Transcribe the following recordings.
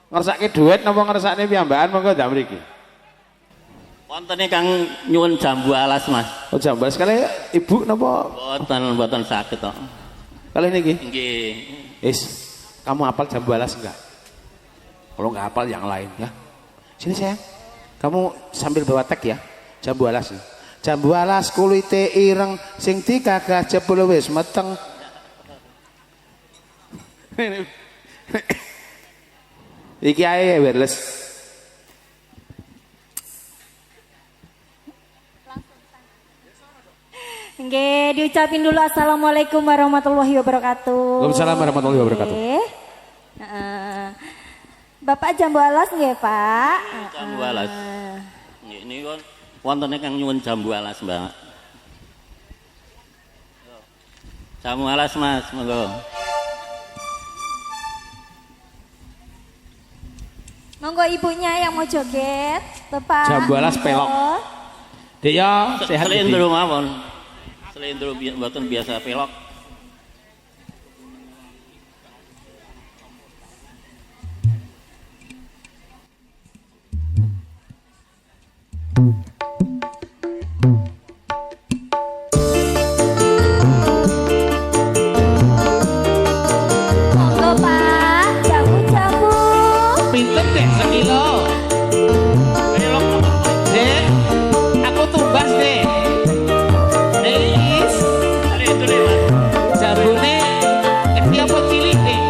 ngersake duit napa ngersakne piyambakan monggo ndak mriki. Wontene Kang nyuwun jambu alas, Mas. Oh jambu alas kali ibu napa? Mboten saged kok. Kali niki? Nggih. Kamu hafal jambu alas enggak? Kalau enggak hafal yang lain ya. Sini sayang. Kamu sambil bawa tek ya. Jambu alas. Jambu alas kulite ireng sing dikagah jebul wis meteng. Iki ae wireless. Nggih, diucapin dulu assalamualaikum warahmatullahi wabarakatuh. Waalaikumsalam warahmatullahi wabarakatuh. Bapak jambu alas nggih, Pak? Jambu alas. Nggih niku wontene Kang nyuwun jambu alas, Mbak. Jambu alas, Mas, monggo. Monggo ibunya yang mau joget, Bapak. Jambu alas pelok. Dek ya, sehat. Selendro mawon. Selendro mboten biasa pelok. Monggo, Pak. Jambu-jambu. Pinten deh sekilo. Pelok Dek, aku tumbas deh. Is, selendro, Mas. jambune gede apa cilik deh?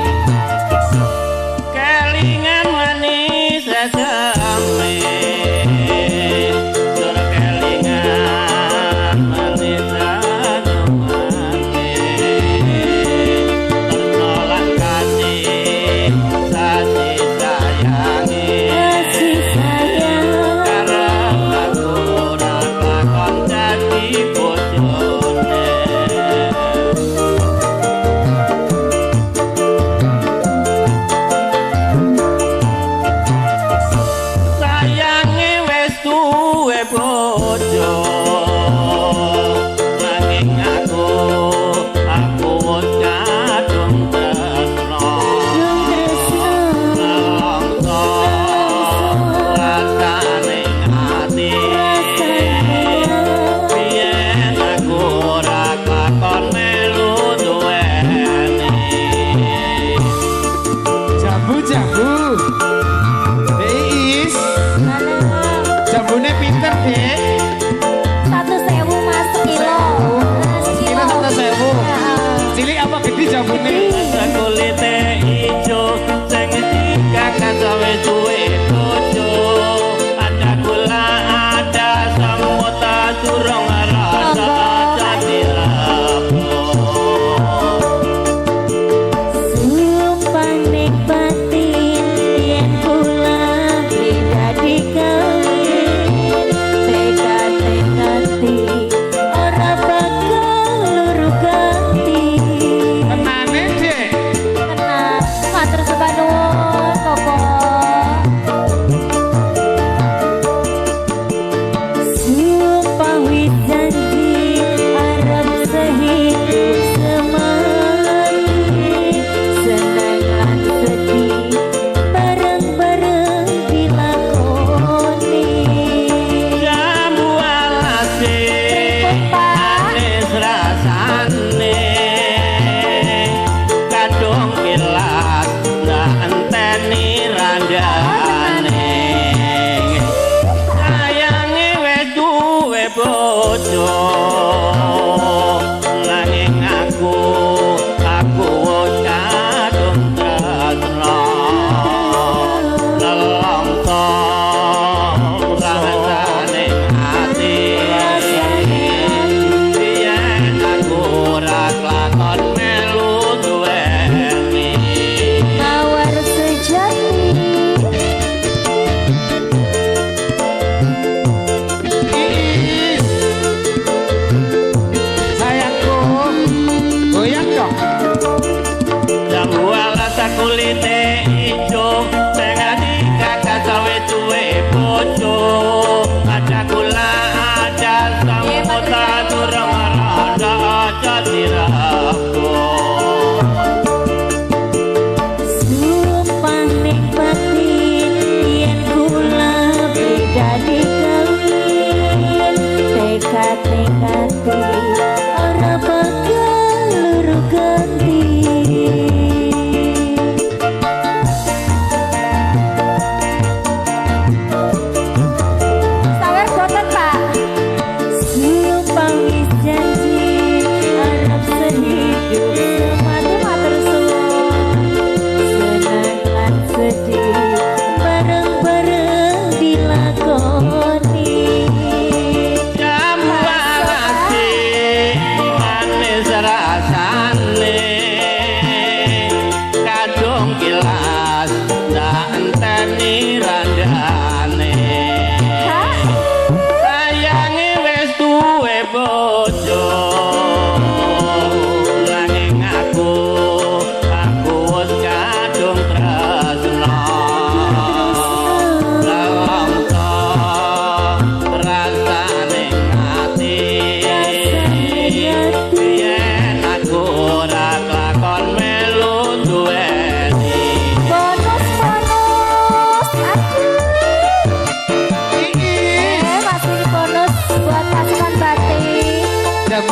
Kelingan manis rasane. Sur kelingan manis rasane. Ternolak kasih sasi sayangi. Kasih sayang. Karep aku ora lakon dadi bojone. Sayange wis duwe bojo nanging aku wis kadung tresno nelongso rasane ati biyen aku ora kakon melu duweni Jambu. Dek Is, jambune pinten dek? 1.000 Mas sekilo. Sekilo 1.000. Cilik apa gede jambune? kulite ijo sing dikakak gawe duwe bojo ada gula ada semut durung rasa jadi Sumpah nikmatin yen kula pribadi kawin tekad-tekadi ora bakal luru ganti. Tenane dek. Tenang, matur sembah nuwun, Koko. Sumpah wis janji arep sehidup semati, senang lan sedih bareng-bareng dilakoni. jambu alase manis rasane kadung kilat ndak enteni randane sayange wis duwe bojo nanging aku wis kadung tresno nelongso rasane ati biyen aku ora kelakon melu duweni Mawar sejati Is,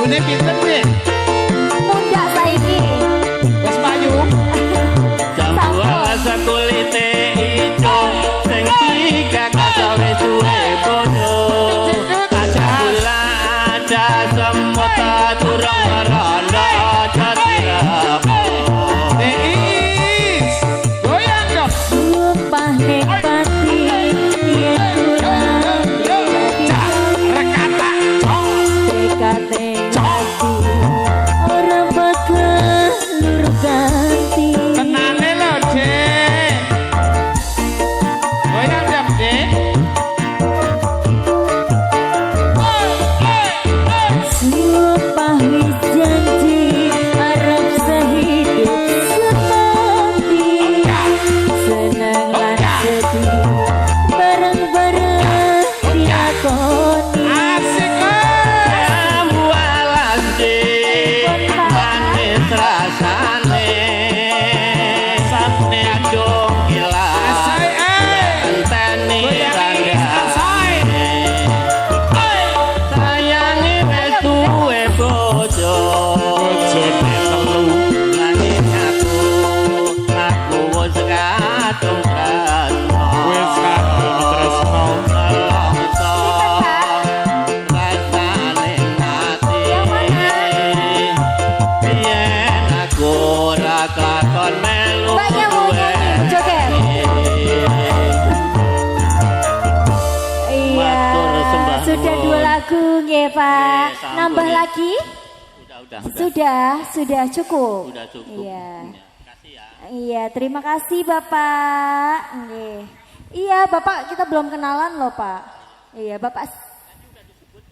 Ayune pinten nih? Mundak saiki. Wes payu. Jambualas kulite ijo sing digagas wis suwe padha. Ada gula ada semut durung rondo jatirapo. Is. Goyang dong. Sumpah nek pati yen kurang Rekata. dekate hati ora bakal lur ganti. Tenane lho, Dek. Goyang dong, Dek. Sumpah wis janji arep sehidup semati. Senang lan sedih bareng-bareng diakoni. Asik. Jambualas manis rasane sapne adung ilang Asai, enteni Goyang is, asai. sayangi wis duwe bojo bojone telu nanging aku wis kadung tresno Wis kadung tresno. Yang mana? Mbaknya mau nyanyi, joget. Iya, Matur sembah sudah nuwun. 2 lagu nggih, Pak. sampun, Nambah ya. lagi? Sudah cukup. Sudah cukup. Iya. Kasih ya. Iya, terima kasih Bapak. Nggih. Iya, Bapak kita belum kenalan loh, Pak. Iya, Bapak.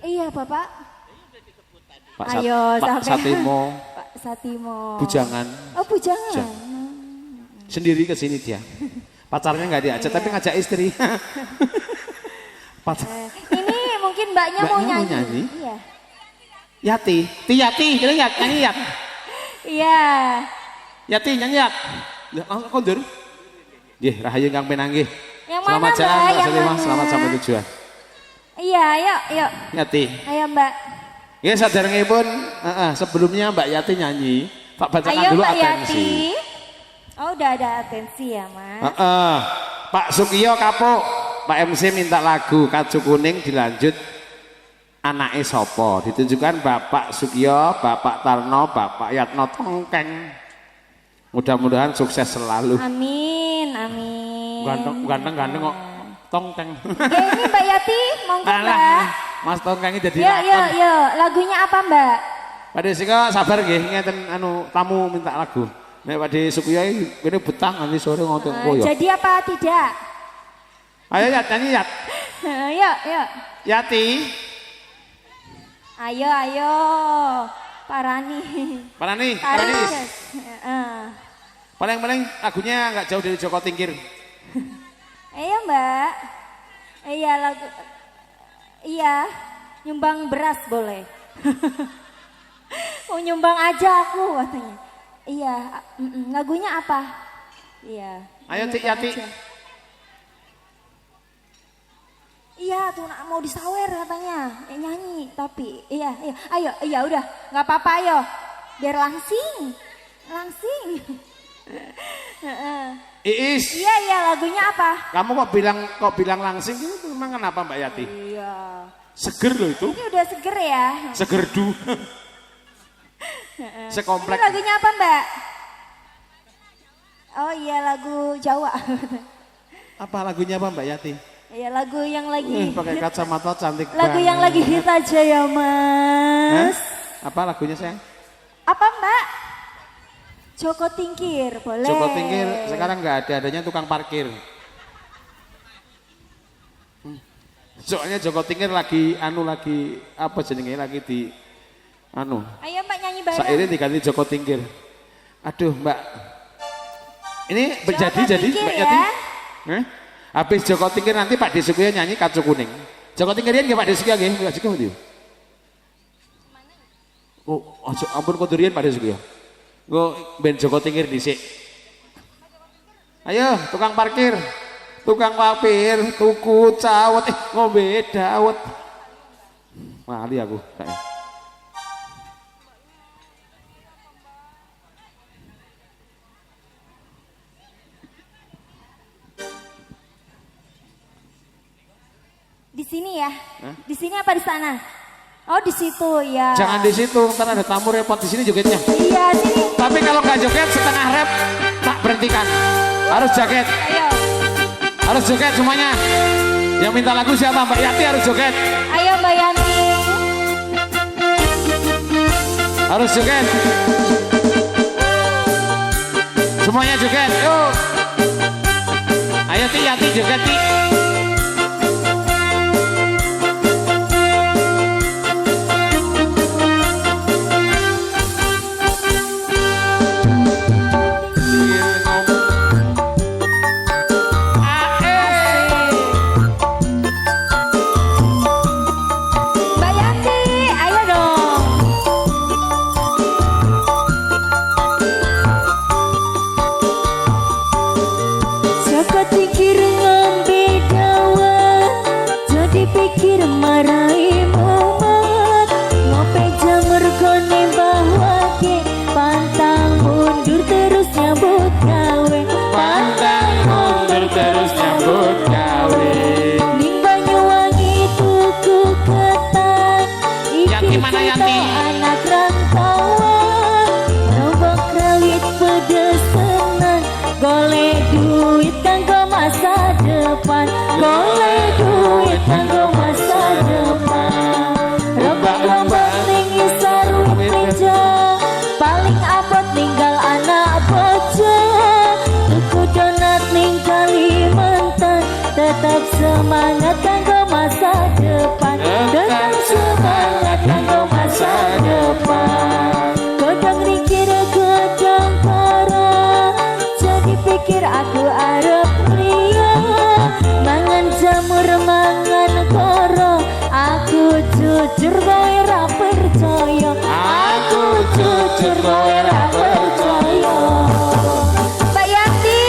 Iya, Bapak. Pak Ayo, Pak sampai- Satimo Pak Satimo. bujangan Oh, bujangan. sendiri ke sini dia. Pacarnya nggak diajak tapi ngajak istri. Pacar. Ini mungkin mbaknya mau Mbaknya mau nyanyi. nyanyi? Iya. Yati, Yati, kita nyanyi Yat. Iya. Yati nyanyi Yat. Ya, kondur. Nggih, rahayu Kang Penanggih. Yang Selamat mana, jalan, Mbak? Mbak Yang Salimah. mana? Selamat sampai tujuan. Iya, yuk. Yati. Ayo, Mbak. Ya sadarengipun, sebelumnya Mbak Yati nyanyi, tak bacakan Ayo, dulu Mbak atensi. Yati. Oh, udah ada atensi ya, Mas. Pak Sukiyo kapok, Pak MC minta lagu Kacu Kuning dilanjut anake sopo, ditunjukkan Bapak Sukiyo, Bapak Tarno, Bapak Yatno Tongkeng. Mudah-mudahan sukses selalu. Amin. Ganteng kok Tongkeng. Ya, ini Mbak Yati, monggo, Mbak. Alah, Mas Tongkeng jadi Yuk. Lagunya apa, Mbak? Pak Desika sabar nggih, ngeten anu tamu minta lagu. Nek Pak Sukiyo kene betah nanti sore ngoten koyo. Jadi apa tidak? Ayo Yat nyanyi Yat. Yuk. Yati. Ayo. Parani. Parani. Paling lagunya nggak jauh dari Joko Tingkir. Iya, Mbak. Iya, lagu. Iya, nyumbang beras boleh. Mau nyumbang aja aku katanya. Iya, lagunya apa? Iya. Ayo Tik nyumbang Yati. aja. Iya tuh mau disawer katanya, nyanyi tapi iya, ayo udah nggak apa-apa ayo, biar langsing. Iis. Iya lagunya apa? Kamu kok bilang langsing itu memang kenapa Mbak Yati? Iya. Seger loh itu. Ini udah seger ya. Segerdu. Ini Sekomplek. lagunya apa Mbak? Oh iya lagu Jawa. Apa lagunya apa Mbak Yati? Iya lagu yang lagi. Pakai kacamata cantik Lagu banget. yang lagi hit aja ya Mas. Apa lagunya sayang? Apa Mbak? Joko Tingkir boleh. Joko Tingkir sekarang nggak ada, adanya tukang parkir. Soalnya Joko Tingkir lagi apa jenenge lagi di Ayo Mbak nyanyi bareng. Sairnya diganti Joko Tingkir. Aduh Mbak. Ini Joko jadi Tingkir Mbak ya. Yati. Habis Joko Tingkir nanti Pak Desukiyo nyanyi Kacu Kuning. Joko Tingkir nggih Pak Desukiyo nggih, Pak Desukiyo ndi? Oh, ampun kondurian Pak Desukiyo. Engko ben Joko Tingkir dhisik. Ayo, tukang parkir. Tukang papir, tuku cawet, ngombe dawet. Wali aku kayaknya. sini ya? Di sini apa di sana? Oh di situ ya. Jangan di situ, ntar ada tamu repot di sini jogetnya. Iya sini. Tapi kalau nggak joget setengah rep, tak berhentikan. Harus joget. Ayo. Harus joget semuanya. Yang minta lagu siapa? Mbak Yati harus joget. Ayo Mbak Yanti. Harus joget. Semuanya joget. Yuk. Ayo Ti, Yati joget Ti. Tetap semangat kanggo masa depan. Tetap semangat kanggo masa depan. Kodang rikir kodang para, jadi pikir aku arep liya. Mangan jamur mangan koro, aku jujur kowe ra percaya. Aku jujur kowe ra percaya. Mbak Yanti.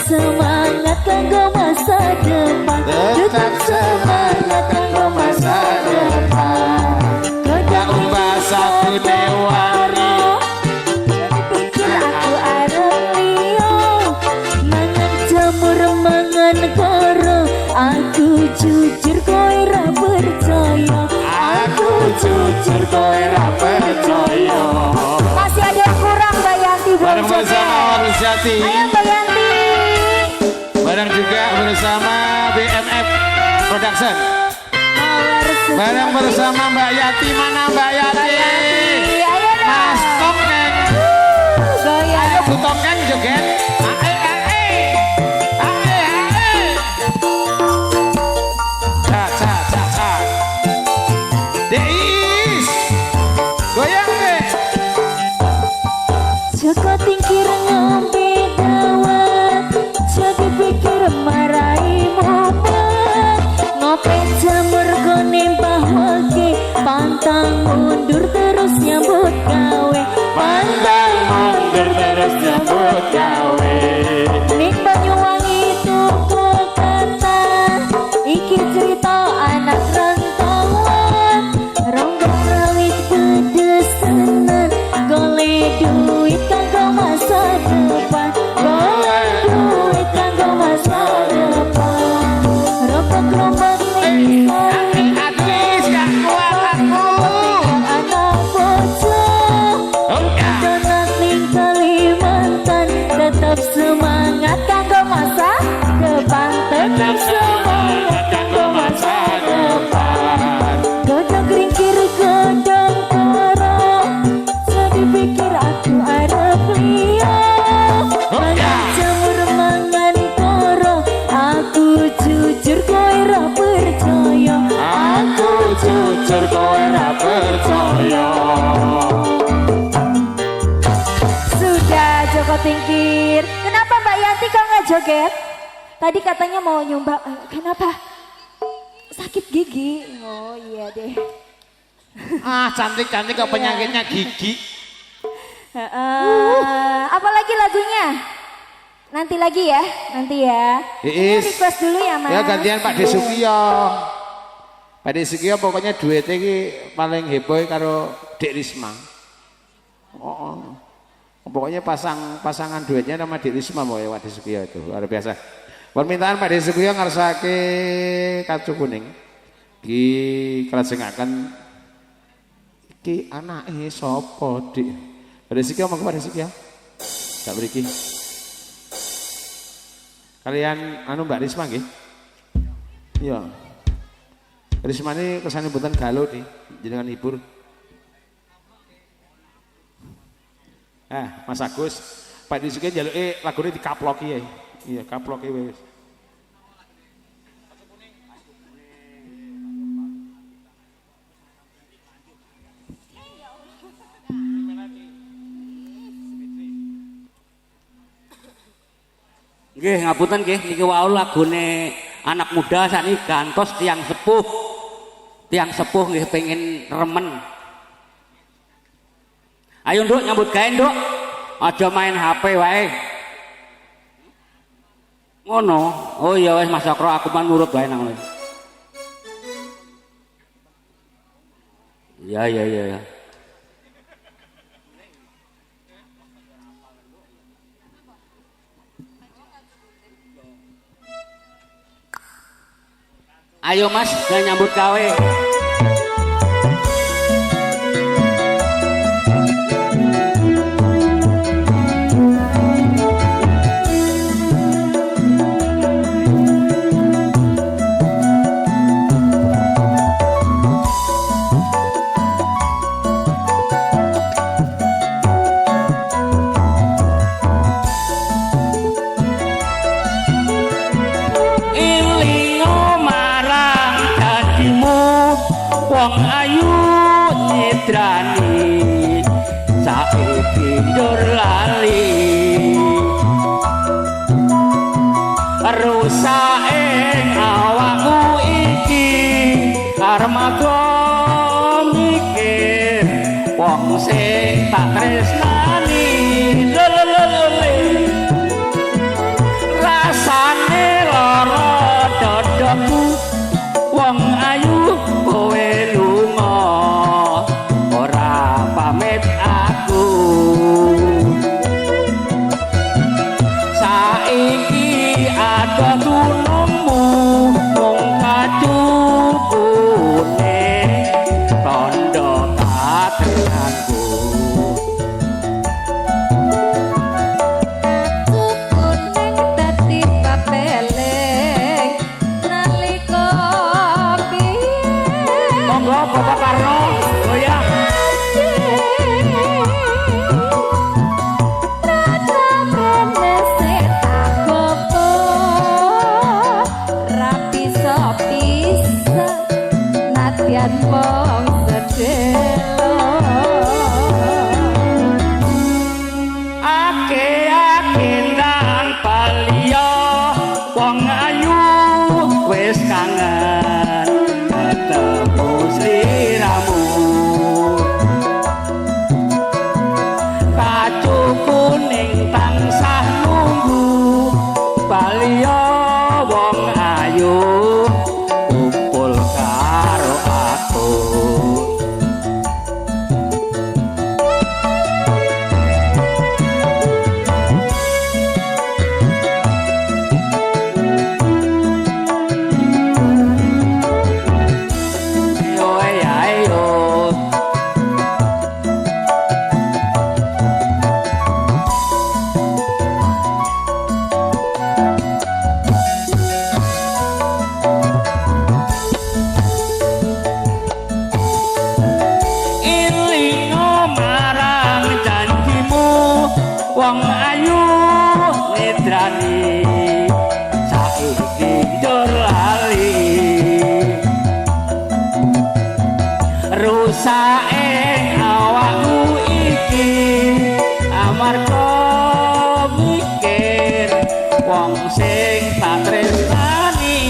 Semangat kanggo masa depan. Tetap semangat kanggo masa depan. Kodang satu dewari, jadi pikir aku arep liya. Mangan jamur mangan koro, aku jujur kowe ra percaya. Aku jujur kowe ra percaya. Masih ada yang kurang Mbak Yanti belum bersama Walusyati. Ayo Mbak Yanti. Bareng juga bersama BMF Production. Bareng bersama Mbak Yati. Mana Mbak Yati? Ayo Mas Tongkeng. Ayo Bu Tongkeng joget. Ae ae. Ae ae. Ca ca ca ca. Deis. Goyang deh. Joko tingkir ngombe dawet, jadi pikir marai momen. Ngopi jamur gone bahwake, pantang mundur terus nyambut gawe. Pantang mundur terus nyambut gawe. joget? Tadi katanya mau nyumbang. Kenapa? Sakit gigi. Oh iya deh. Ah, cantik-cantik kok penyakitnya gigi. Apalagi lagunya? Nanti lagi ya, nanti ya. Iis. Request dulu ya Mas. Ya gantian Pak Desukio. Pak Desukio pokoknya duetnya ini paling heboh karo Dek Risma. Oh. Pokoknya pasangan duetnya nama Dek Risma pokoknya Pak Desukio itu luar biasa. Permintaan Pak Desukio ngarsake kacu kuning. Ki kelajengaken iki anake sapa Dik? Pak Desukio monggo Pak Desukio. Tak mriki. Kalian Mbak Risma nggih? Iya. Risma ini kesane mboten galau nih, jenengan hibur. Mas Agus, Pak Disuke njaluke lagune dikaploki ya. Iya, kaploki wis. Nggih, ngapunten nggih, niki wau lagune anak muda sakniki gantos tiang sepuh. Tiang sepuh nggih pengen remen. Ayo Nduk nyambut gawe Nduk. Aja main HP wae. Ngono. Oh iya wis Mas Cokro aku pan nurut wae nang ngene. Iya. Ayo Mas, nyambut gawe. Wong ayu nyidrani saiki njur lali rusake awakmu iki armaga mikir wong sing tak tresnani lelelele rasane lara dadaku wong ayu kowe lunga ora pamit aku saiki ada gunungmu mung kacukune tondo katenanku Kuning dadi papeleng nalika monggo Bapak Karno goyah Nadyan wong sedelo ake nang palio wong ayu wis kangen ketemu sliramu kacu kuning tansah nunggu palio wong ayu kumpul karo aku wong sing tak tresnani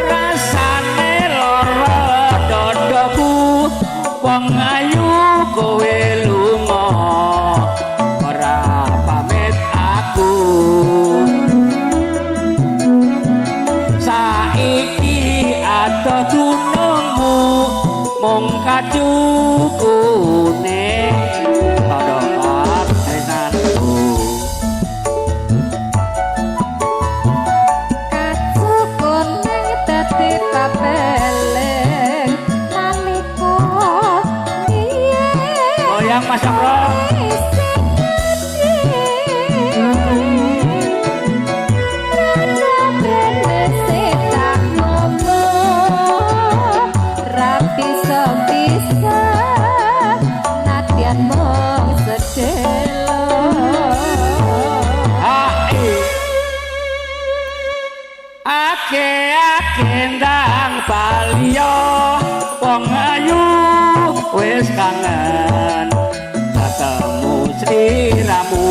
rasane lara dadaku wong ayu kowe lunga ora pamit aku saiki ada gunungmu mung kacukune Mas Amro rapi sebisa nadian mong sedelo ake ndang palio wong ayu wis kangen ketemu sliramu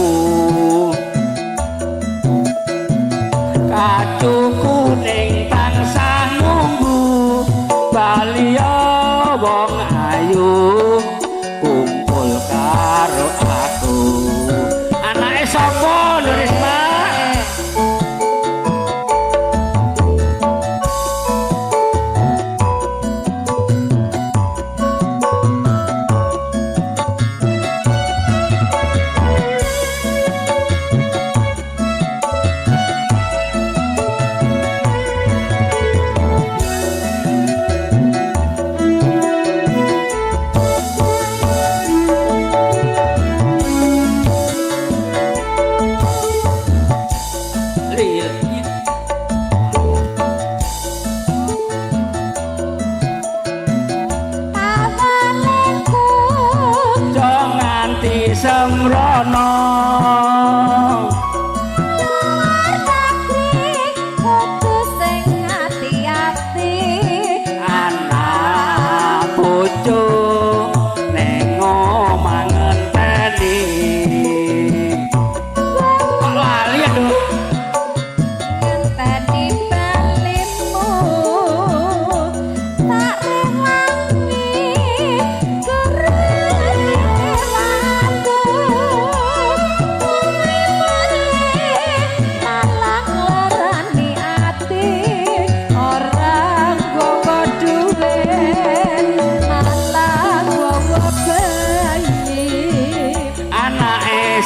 kacu kuning tansah nunggu balio wong ayu kumpul karo aku anake sapa Nurisma sembrono kudu sing ati-ati anak bojo ning omah ngenteni kok lali aduh ngenteni balimu tak rewangi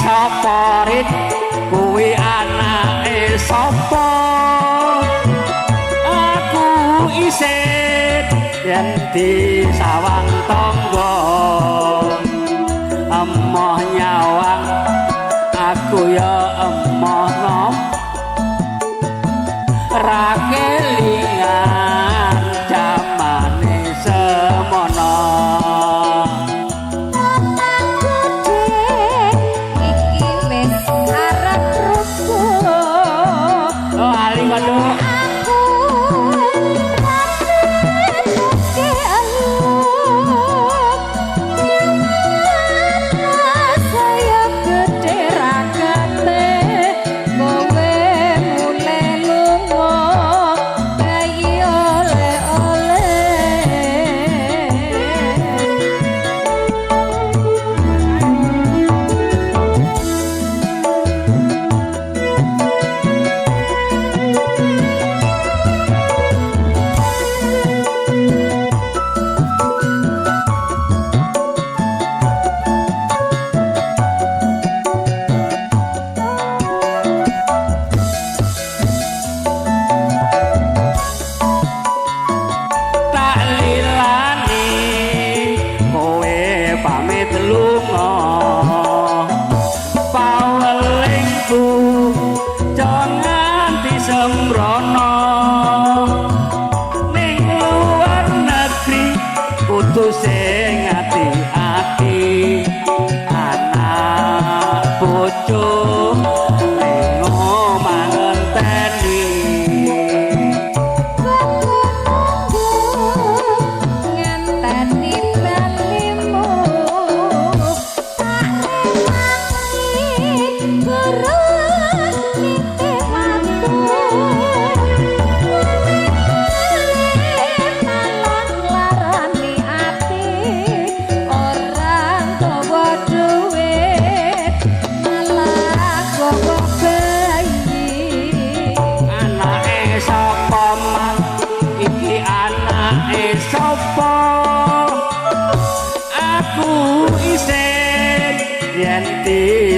Soporit kuwi anake sapa aku isih yen disawang tangga emoh nyawang aku ya emoh nom ra kelingan jamane semono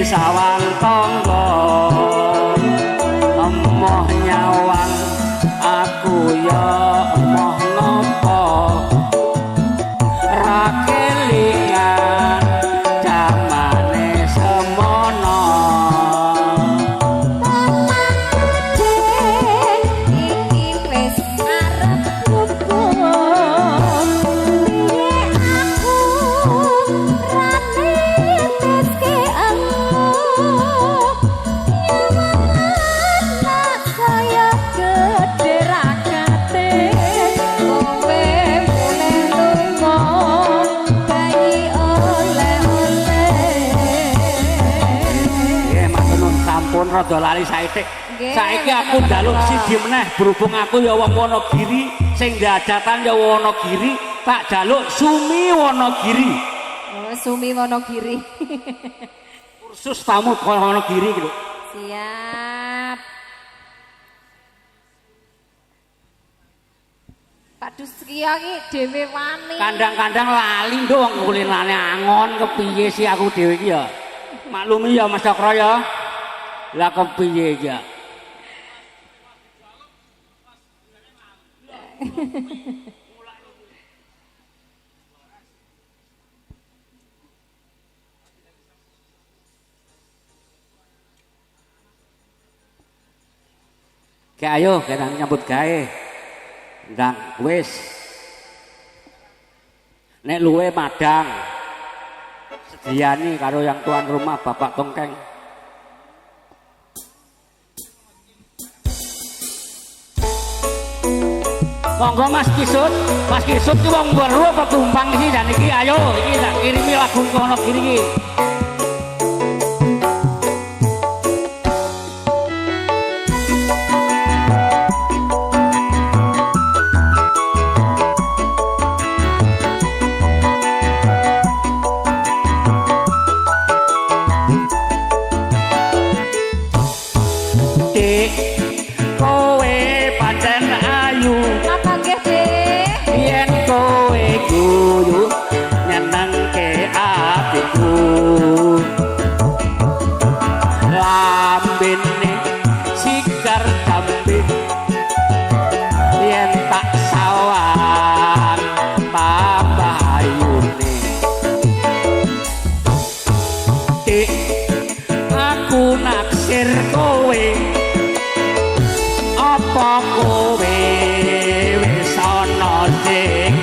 Sawang tangga emoh nyawang aku ya emoh ngopo ra kelingan jamane semono iki wis arep gugur aku rane meske rada lali saithik. Saiki aku njaluk siji meneh berhubung aku ya wong Wonogiri sing dadatan ya Wonogiri, tak jaluk Sumi Wonogiri. Oh, Sumi Wonogiri. Kursus tamu Wonogiri gitu. Siap. Pak Duskia ki dhewe wani. Kadang-kadang lali ndong kulinane angon kepiye sih aku dhewe iki ya. Maklumi ya Mas Cokro ya. Lah kepiye ya? Ayo kita nyambut gawe. Ndang wis. Nek luwe madang. Sediani karo yang tuan rumah Bapak Tongkeng. Monggo Mas Kisut ki wong weru apa tumpang iki dan iki ayo iki tak kirimi lagu kono kiri iki. Dik kowe pancen ayu guyu nyenengke atiku lambene sigar dambe yen tak sawang tambah ayune dik aku naksir kowe apa kowe wis ana sing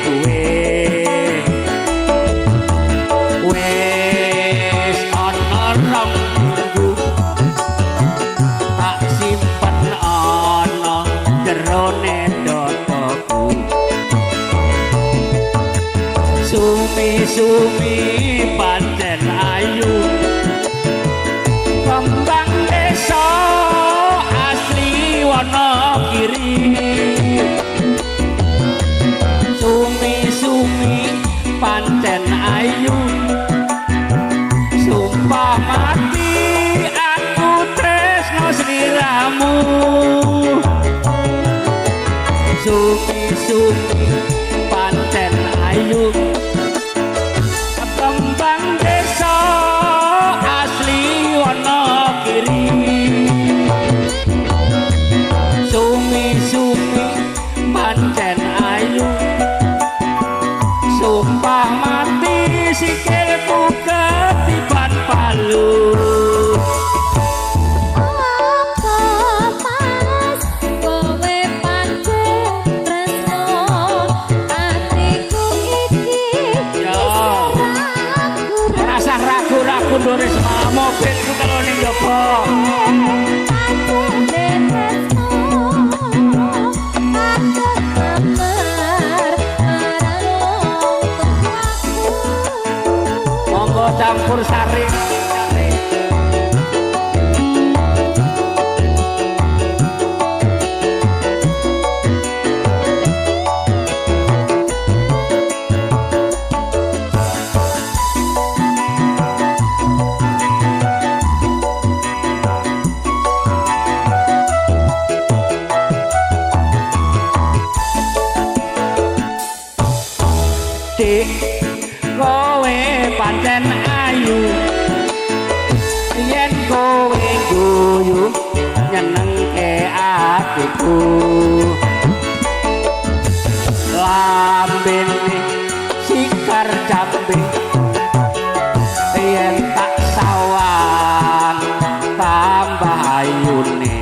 Sumi pancen ayu kembang desa asli Wonogiri Sumi pancen ayu sumpah mati aku tresno sliramu Sumi pancen ayu kembang desa asli Wonogiri Sumi pancen ayu sumpah mati sikilku ketiban palu Dores mobilku kalau ning jopo monggo campur sari nyenengke atiku lambene sikar jambe yen tak sawan tambah ayune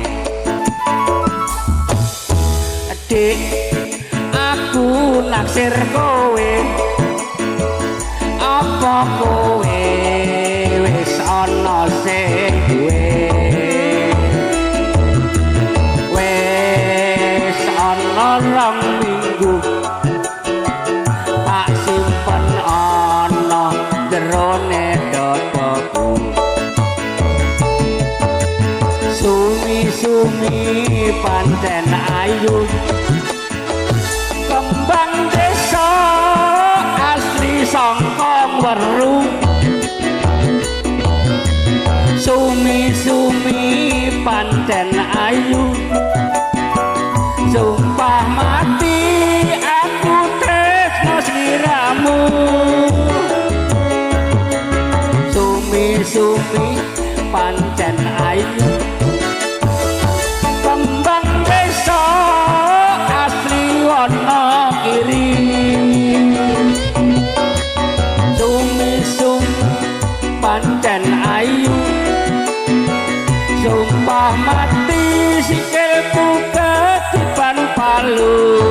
dik aku naksir kowe apa kowe wis ana sing duwe wis ana rong minggu tak simpen ana jerone dodoku sumi-sumi pancen ayu kembang desa asli sangkong weru sumi-sumi pancen ayu sumpah mati aku tresno sliramu sumi-sumi pancen ayu kembang desa asli wana kiri sumi-sumi pancen ayu sumpah mati sikilku ketiban palu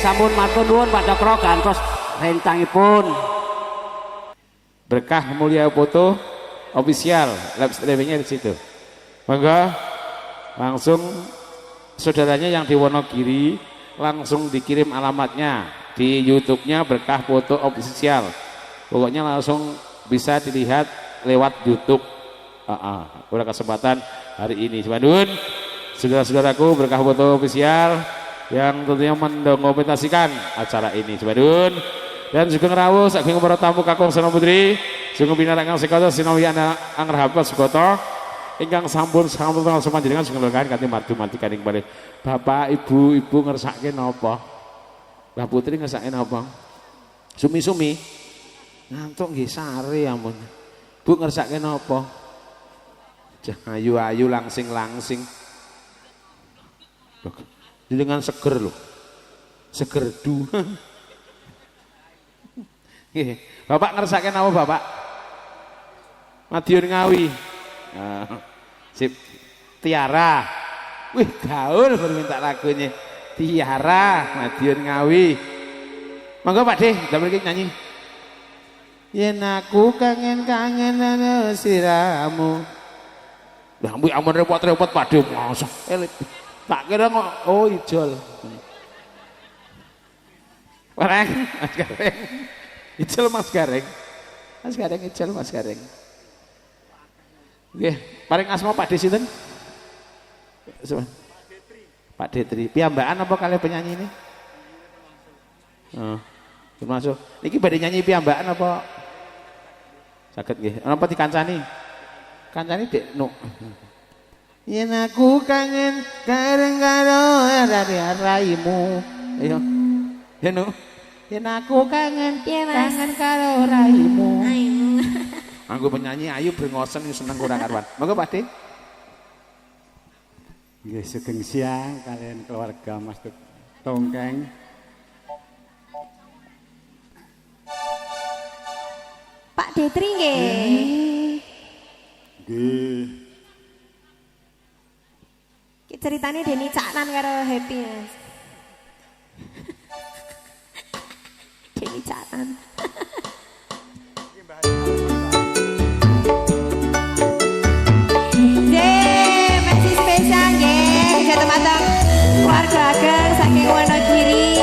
sampun matur nuwun Pak Cokro gantos rencangipun Berkah Mulia Foto official live streamingnya di situ. Monggo langsung saudaranya yang di Wonogiri langsung dikirim alamatnya di YouTube-nya Berkah Foto official. Pokoknya langsung bisa dilihat lewat YouTube. Udah kesempatan hari ini. Subhanun, saudara-saudaraku Berkah Foto official yang tentunya mendokumentasikan acara ini Subhanun, dan juga ngerawuh saking para tamu kakung Sono Putri sungguh binatang kang sekoto sinawi anak angger hafal sekoto ingkang sampun langsung panjenengan sugeng lekan kanthi mardu-mardi kaning bali Bapak Ibu ngersake napa Mbah Putri ngersake napa sumi-sumi ngantuk nggih sare ampun Bu ngersake napa ayu-ayu langsing-langsing dengan seger loh, seger du. Bapak ngersake apa Bapak? Madiun Ngawi. Sip. Tiara. Wih gaul baru minta lagunya. Tiara Madiun Ngawi. Monggo Pak De, ndak mriki nyanyi. Yen aku kangen-kangen siramu. Lah mbok amun repot-repot Pak De mosok elit. Tak kira kok oh ijol. Bareng Mas Gareng. Ijol Mas Gareng. Mas Gareng ijol Mas Gareng. Nggih, paring asma Pak De sinten? Pak Detri. Piyambakan apa kalian penyanyi ini? Termasuk. Niki badhe nyanyi piyambakan apa? Saged nggih. Napa dikancani? Kancani Dek Nuk. Yen aku kangen kareng karo raimu. Ayo. Yen aku kangen karo raimu. Anggo penyanyi ayu brengosen seneng kurang karuan. Monggo Pak De. Nggih sugeng siang kalian keluarga Mas Tongkeng. Pak Detri nggih. Nggih. Ceritanya Deni Caknan karo Happy Mas. Deni Caknan. Masih spesial nggih, teman-teman keluarga ageng saking Wonogiri.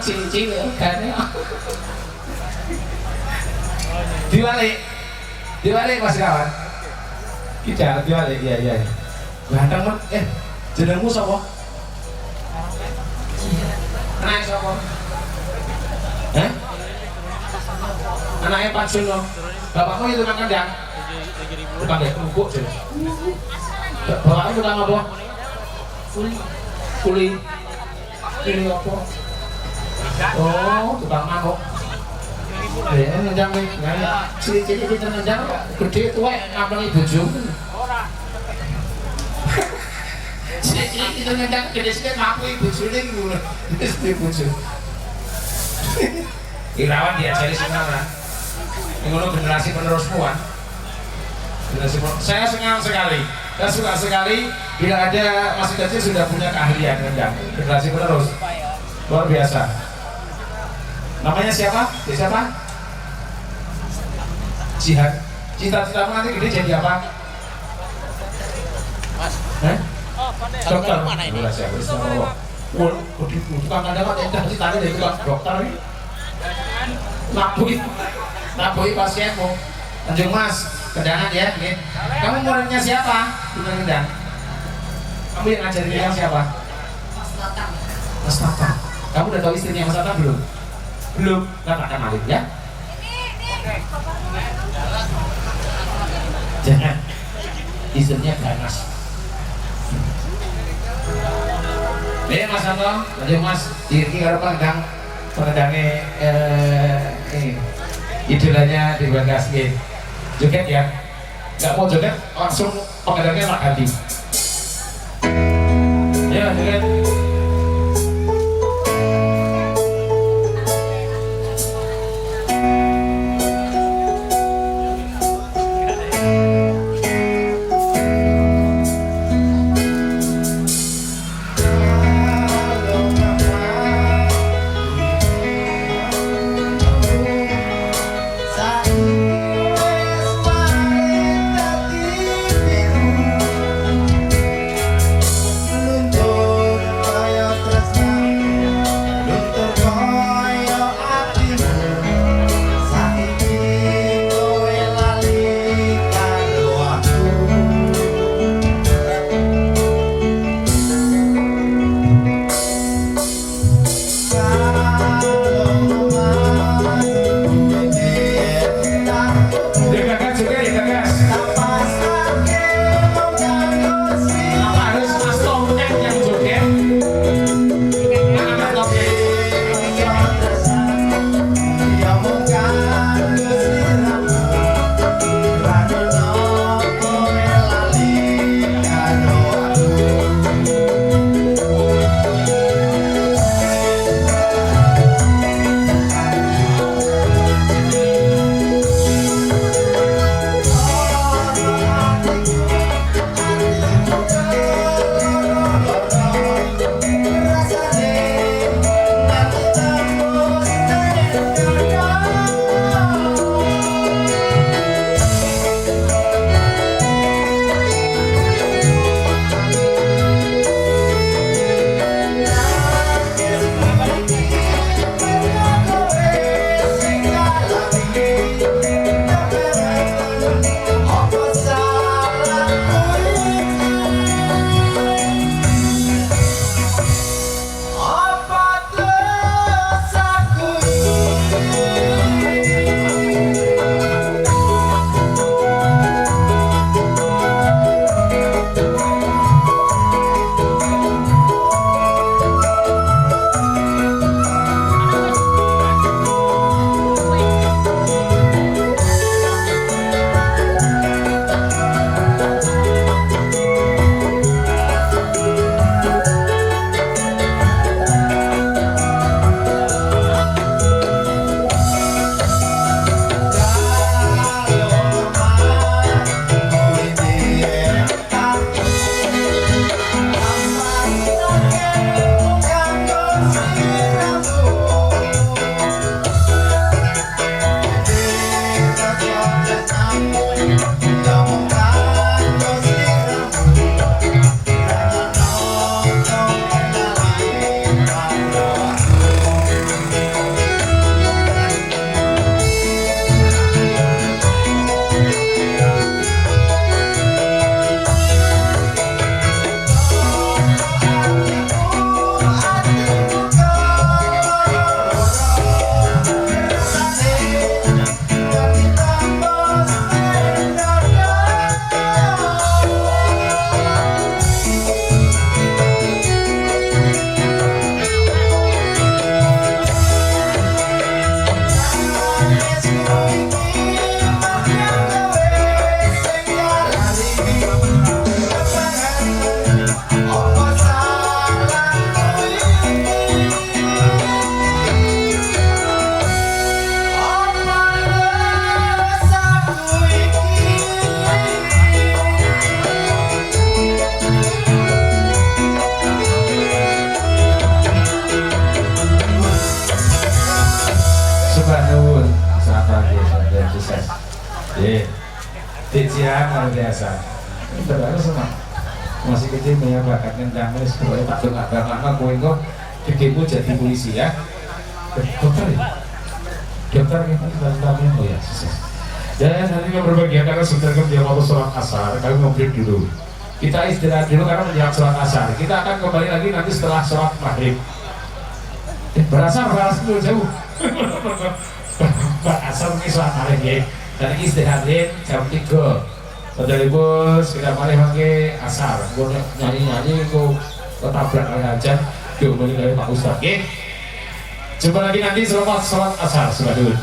cincin ya kan diwalik mas kawan kita diwalik iya ganteng mat jenengmu sapa anaknya sapa anaknya Pak Suno bapakmu itu makan ya Bukan ya kerupuk sih. Bapaknya tukang apa? Kuli apa? Oh, tukang mangkok. Ya, nendang nih. Cilik-cilik itu nendang, gede tua ngambil bojo. Cilik-cilik itu nendang, gede sekali ngakui bojone ngono. Wis duwe bojo. Irawan diajari sekarang. Ngono generasi penerusmu kan. Saya senang sekali. Saya suka sekali bila ada masih kecil sudah punya keahlian nendang. Generasi penerus. Luar biasa. Namanya siapa? Siapa? Jihan. Cita-citamu nanti gede jadi apa? Mas. Dokter. Boleh siapa? Tukang kandang kok cita-citanya jadi tukang dokter ini. Nabui pasienmu. Tanjung Mas, kendangan ya. Nih. Kamu muridnya siapa? Tukang kendang. Kamu yang ngajarin dia siapa? Mas Tatang. Mas Tatang. Kamu udah tahu istrinya Mas Tatang belum? Belum. Katakan Malik ya. Jangan. Istrinya ganas. Mas Anton, lanjut Mas. Ini kalau pengendangnya ini idolanya di Bagas gitu. Joget ya. Nggak mau joget langsung pengendangnya tak ganti. Ya joget. Dik Cian luar biasa. Terus sama masih kecil punya bakat nendang wis pokoke tak dongak-dongakno kowe engko gedemu jadi polisi ya. Dokter ya? Dokter itu tentangnya oh ya sukses. Dan nanti yang berbahagia karena sebentar dia mau sholat asar, kami mau break dulu. Kita istirahat dulu karena menjelang sholat asar. Kita akan kembali lagi nanti setelah sholat maghrib. Berasar dulu jauh. Asar ini sholat maghrib ya. Dan istirahatin jam 3. Padahal bos kita mari pakai asar. Gue nyanyi kok ketabrak aja. Kembali dari Pak Ustadz. Jumpa lagi nanti selamat sholat asar. Sudah dulu.